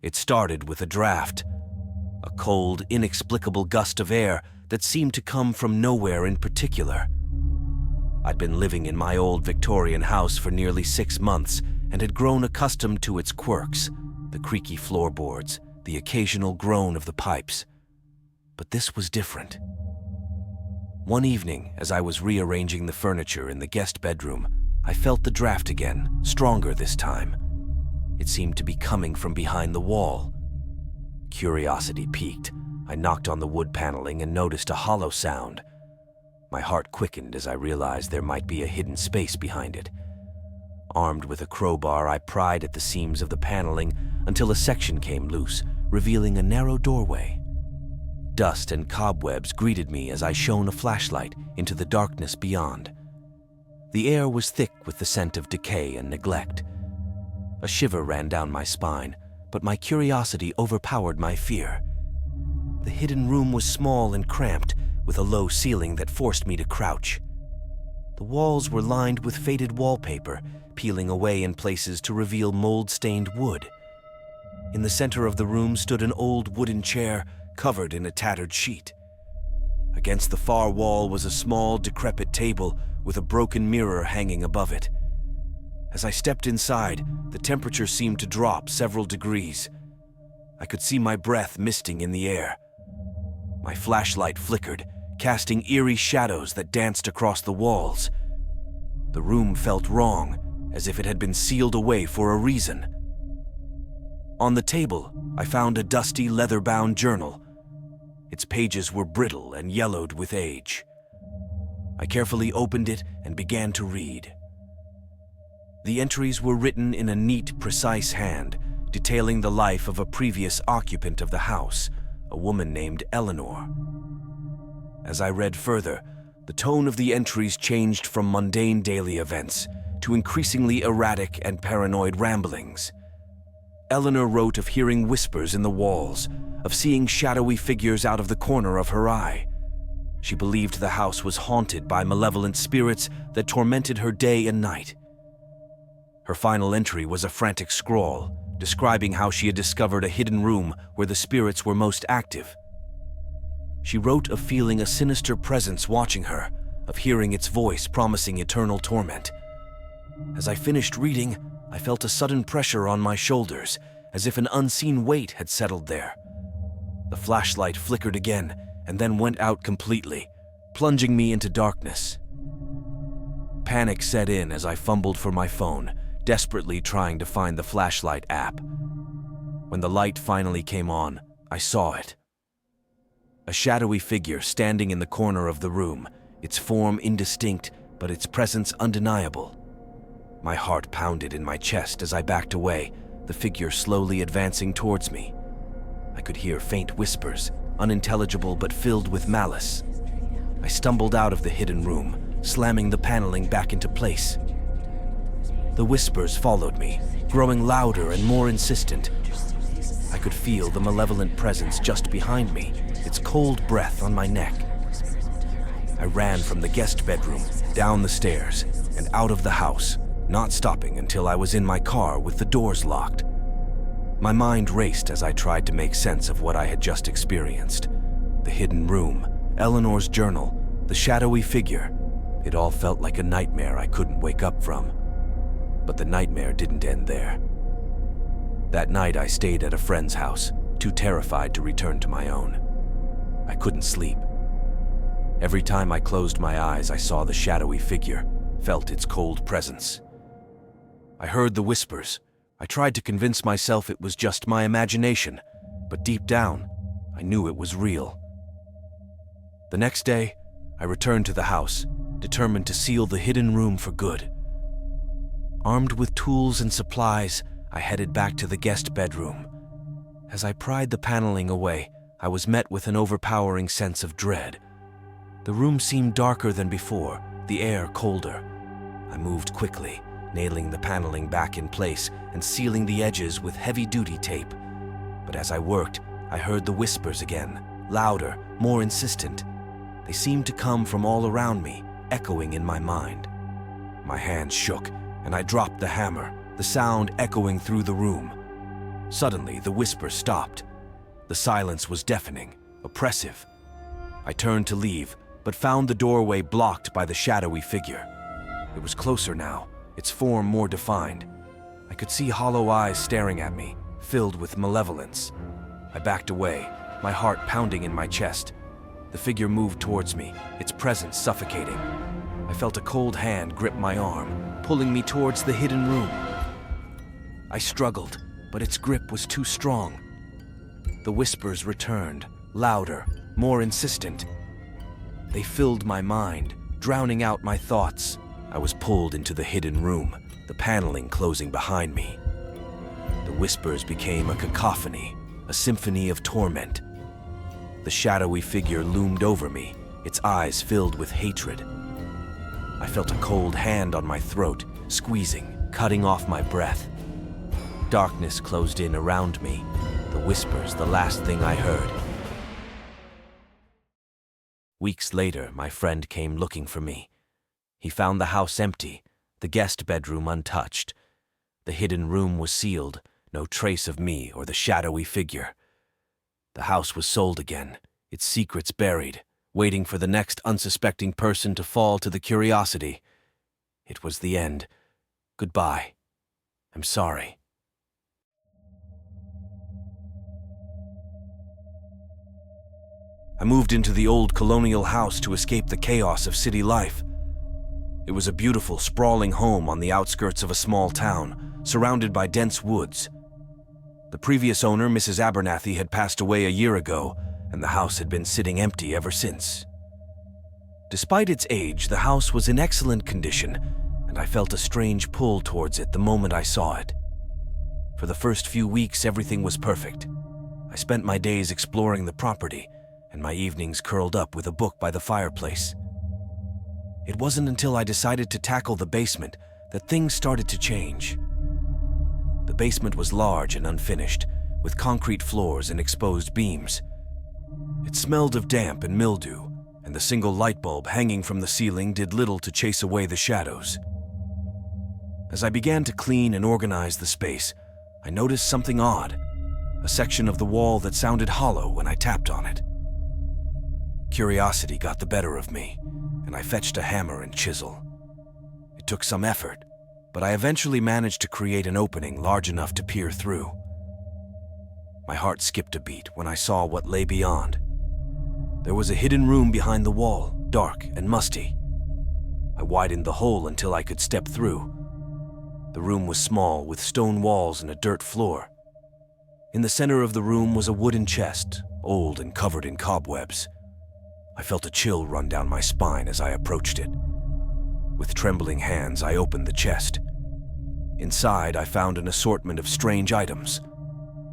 It started with a draft, a cold, inexplicable gust of air that seemed to come from nowhere in particular. I'd been living in my old Victorian house for nearly 6 months and had grown accustomed to its quirks, the creaky floorboards, the occasional groan of the pipes. But this was different. One evening, as I was rearranging the furniture in the guest bedroom, I felt the draft again, stronger this time. It seemed to be coming from behind the wall. Curiosity piqued. I knocked on the wood paneling and noticed a hollow sound. My heart quickened as I realized there might be a hidden space behind it. Armed with a crowbar, I pried at the seams of the paneling until a section came loose, revealing a narrow doorway. Dust and cobwebs greeted me as I shone a flashlight into the darkness beyond. The air was thick with the scent of decay and neglect. A shiver ran down my spine, but my curiosity overpowered my fear. The hidden room was small and cramped, with a low ceiling that forced me to crouch. The walls were lined with faded wallpaper, peeling away in places to reveal mold-stained wood. In the center of the room stood an old wooden chair covered in a tattered sheet. Against the far wall was a small, decrepit table with a broken mirror hanging above it. As I stepped inside, the temperature seemed to drop several degrees. I could see my breath misting in the air. My flashlight flickered, casting eerie shadows that danced across the walls. The room felt wrong, as if it had been sealed away for a reason. On the table, I found a dusty, leather-bound journal. Its pages were brittle and yellowed with age. I carefully opened it and began to read. The entries were written in a neat, precise hand, detailing the life of a previous occupant of the house, a woman named Eleanor. As I read further, the tone of the entries changed from mundane daily events to increasingly erratic and paranoid ramblings. Eleanor wrote of hearing whispers in the walls, of seeing shadowy figures out of the corner of her eye. She believed the house was haunted by malevolent spirits that tormented her day and night. Her final entry was a frantic scrawl, describing how she had discovered a hidden room where the spirits were most active. She wrote of feeling a sinister presence watching her, of hearing its voice promising eternal torment. As I finished reading, I felt a sudden pressure on my shoulders, as if an unseen weight had settled there. The flashlight flickered again, and then went out completely, plunging me into darkness. Panic set in as I fumbled for my phone, desperately trying to find the flashlight app. When the light finally came on, I saw it. A shadowy figure standing in the corner of the room, its form indistinct, but its presence undeniable. My heart pounded in my chest as I backed away, the figure slowly advancing towards me. I could hear faint whispers, unintelligible but filled with malice. I stumbled out of the hidden room, slamming the paneling back into place. The whispers followed me, growing louder and more insistent. I could feel the malevolent presence just behind me, its cold breath on my neck. I ran from the guest bedroom, down the stairs, and out of the house, not stopping until I was in my car with the doors locked. My mind raced as I tried to make sense of what I had just experienced. The hidden room, Eleanor's journal, the shadowy figure. It all felt like a nightmare I couldn't wake up from. But the nightmare didn't end there. That night I stayed at a friend's house, too terrified to return to my own. I couldn't sleep. Every time I closed my eyes, I saw the shadowy figure, felt its cold presence. I heard the whispers. I tried to convince myself it was just my imagination, but deep down, I knew it was real. The next day, I returned to the house, determined to seal the hidden room for good. Armed with tools and supplies, I headed back to the guest bedroom. As I pried the paneling away, I was met with an overpowering sense of dread. The room seemed darker than before, the air colder. I moved quickly, nailing the paneling back in place and sealing the edges with heavy-duty tape. But as I worked, I heard the whispers again, louder, more insistent. They seemed to come from all around me, echoing in my mind. My hands shook, and I dropped the hammer, the sound echoing through the room. Suddenly, the whisper stopped. The silence was deafening, oppressive. I turned to leave, but found the doorway blocked by the shadowy figure. It was closer now, its form more defined. I could see hollow eyes staring at me, filled with malevolence. I backed away, my heart pounding in my chest. The figure moved towards me, its presence suffocating. I felt a cold hand grip my arm, pulling me towards the hidden room. I struggled, but its grip was too strong. The whispers returned, louder, more insistent. They filled my mind, drowning out my thoughts. I was pulled into the hidden room, the paneling closing behind me. The whispers became a cacophony, a symphony of torment. The shadowy figure loomed over me, its eyes filled with hatred. I felt a cold hand on my throat, squeezing, cutting off my breath. Darkness closed in around me, the whispers the last thing I heard. Weeks later, my friend came looking for me. He found the house empty, the guest bedroom untouched. The hidden room was sealed, no trace of me or the shadowy figure. The house was sold again, its secrets buried, waiting for the next unsuspecting person to fall to the curiosity. It was the end. Goodbye. I'm sorry. I moved into the old colonial house to escape the chaos of city life. It was a beautiful, sprawling home on the outskirts of a small town, surrounded by dense woods. The previous owner, Mrs. Abernathy, had passed away a year ago, and the house had been sitting empty ever since. Despite its age, the house was in excellent condition, and I felt a strange pull towards it the moment I saw it. For the first few weeks, everything was perfect. I spent my days exploring the property, and my evenings curled up with a book by the fireplace. It wasn't until I decided to tackle the basement that things started to change. The basement was large and unfinished, with concrete floors and exposed beams. It smelled of damp and mildew, and the single light bulb hanging from the ceiling did little to chase away the shadows. As I began to clean and organize the space, I noticed something odd, a section of the wall that sounded hollow when I tapped on it. Curiosity got the better of me, and I fetched a hammer and chisel. It took some effort, but I eventually managed to create an opening large enough to peer through. My heart skipped a beat when I saw what lay beyond. There was a hidden room behind the wall, dark and musty. I widened the hole until I could step through. The room was small, with stone walls and a dirt floor. In the center of the room was a wooden chest, old and covered in cobwebs. I felt a chill run down my spine as I approached it. With trembling hands, I opened the chest. Inside, I found an assortment of strange items.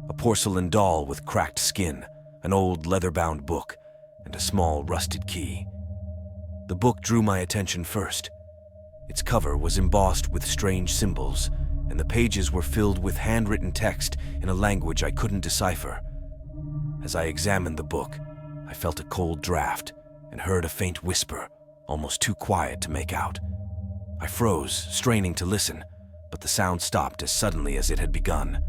A porcelain doll with cracked skin, an old leather-bound book, and a small rusted key. The book drew my attention first. Its cover was embossed with strange symbols, and the pages were filled with handwritten text in a language I couldn't decipher. As I examined the book, I felt a cold draft and heard a faint whisper, almost too quiet to make out. I froze, straining to listen, but the sound stopped as suddenly as it had begun.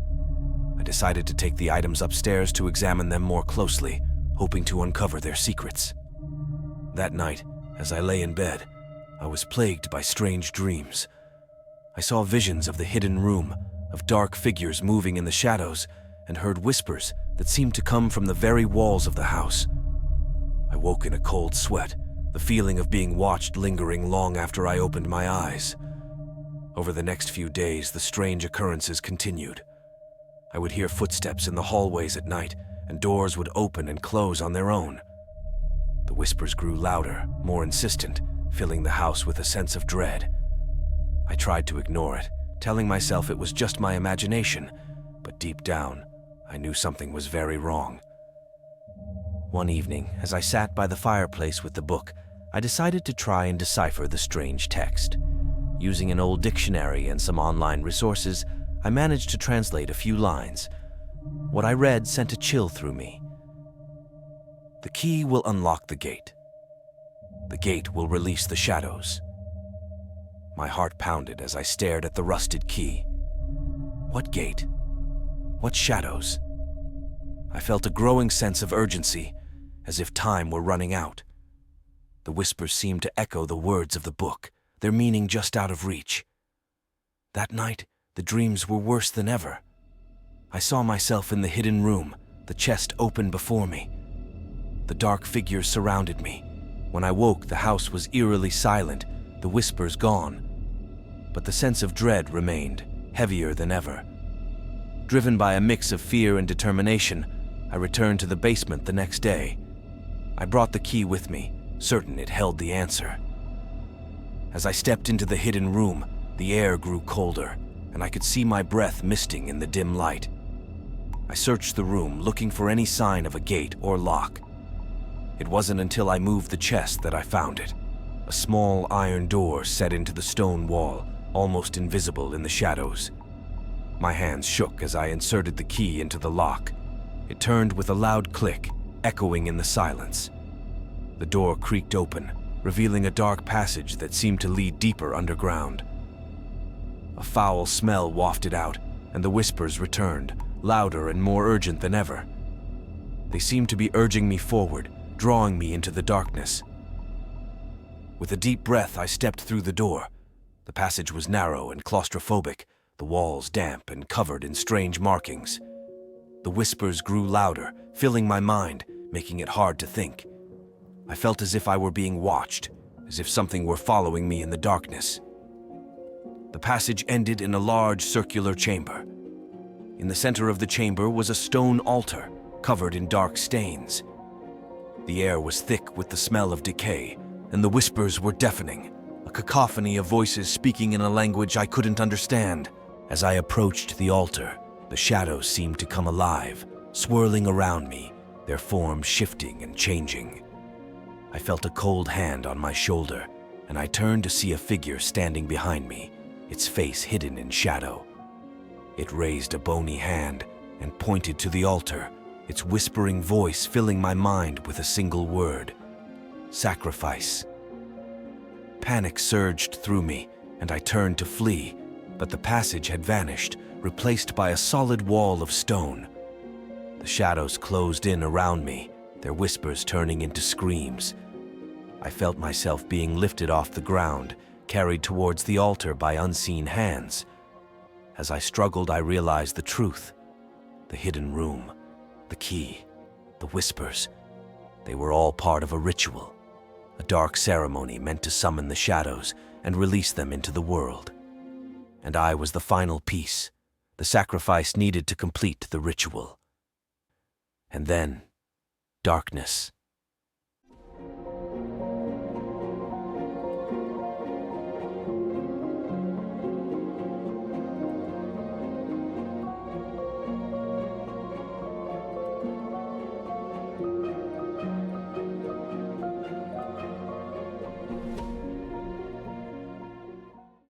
I decided to take the items upstairs to examine them more closely, hoping to uncover their secrets. That night, as I lay in bed, I was plagued by strange dreams. I saw visions of the hidden room, of dark figures moving in the shadows, and heard whispers that seemed to come from the very walls of the house. I woke in a cold sweat, the feeling of being watched lingering long after I opened my eyes. Over the next few days, the strange occurrences continued. I would hear footsteps in the hallways at night, and doors would open and close on their own. The whispers grew louder, more insistent, filling the house with a sense of dread. I tried to ignore it, telling myself it was just my imagination, but deep down, I knew something was very wrong. One evening, as I sat by the fireplace with the book, I decided to try and decipher the strange text. Using an old dictionary and some online resources, I managed to translate a few lines. What I read sent a chill through me. The key will unlock the gate. The gate will release the shadows. My heart pounded as I stared at the rusted key. What gate? What shadows? I felt a growing sense of urgency, as if time were running out. The whispers seemed to echo the words of the book, their meaning just out of reach. That night, the dreams were worse than ever. I saw myself in the hidden room, the chest open before me. The dark figures surrounded me. When I woke, the house was eerily silent, the whispers gone. But the sense of dread remained, heavier than ever. Driven by a mix of fear and determination, I returned to the basement the next day. I brought the key with me, certain it held the answer. As I stepped into the hidden room, the air grew colder, and I could see my breath misting in the dim light. I searched the room, looking for any sign of a gate or lock. It wasn't until I moved the chest that I found it. A small iron door set into the stone wall, almost invisible in the shadows. My hands shook as I inserted the key into the lock. It turned with a loud click, echoing in the silence. The door creaked open, revealing a dark passage that seemed to lead deeper underground. A foul smell wafted out, and the whispers returned, louder and more urgent than ever. They seemed to be urging me forward, drawing me into the darkness. With a deep breath, I stepped through the door. The passage was narrow and claustrophobic, the walls damp and covered in strange markings. The whispers grew louder, filling my mind, making it hard to think. I felt as if I were being watched, as if something were following me in the darkness. The passage ended in a large circular chamber. In the center of the chamber was a stone altar, covered in dark stains. The air was thick with the smell of decay, and the whispers were deafening, a cacophony of voices speaking in a language I couldn't understand. As I approached the altar, the shadows seemed to come alive, swirling around me, their forms shifting and changing. I felt a cold hand on my shoulder, and I turned to see a figure standing behind me, its face hidden in shadow. It raised a bony hand and pointed to the altar, its whispering voice filling my mind with a single word: sacrifice. Panic surged through me, and I turned to flee, but the passage had vanished, replaced by a solid wall of stone. The shadows closed in around me, their whispers turning into screams. I felt myself being lifted off the ground, carried towards the altar by unseen hands. As I struggled, I realized the truth. The hidden room, the key, the whispers, they were all part of a ritual, a dark ceremony meant to summon the shadows and release them into the world. And I was the final piece, the sacrifice needed to complete the ritual. And then, darkness.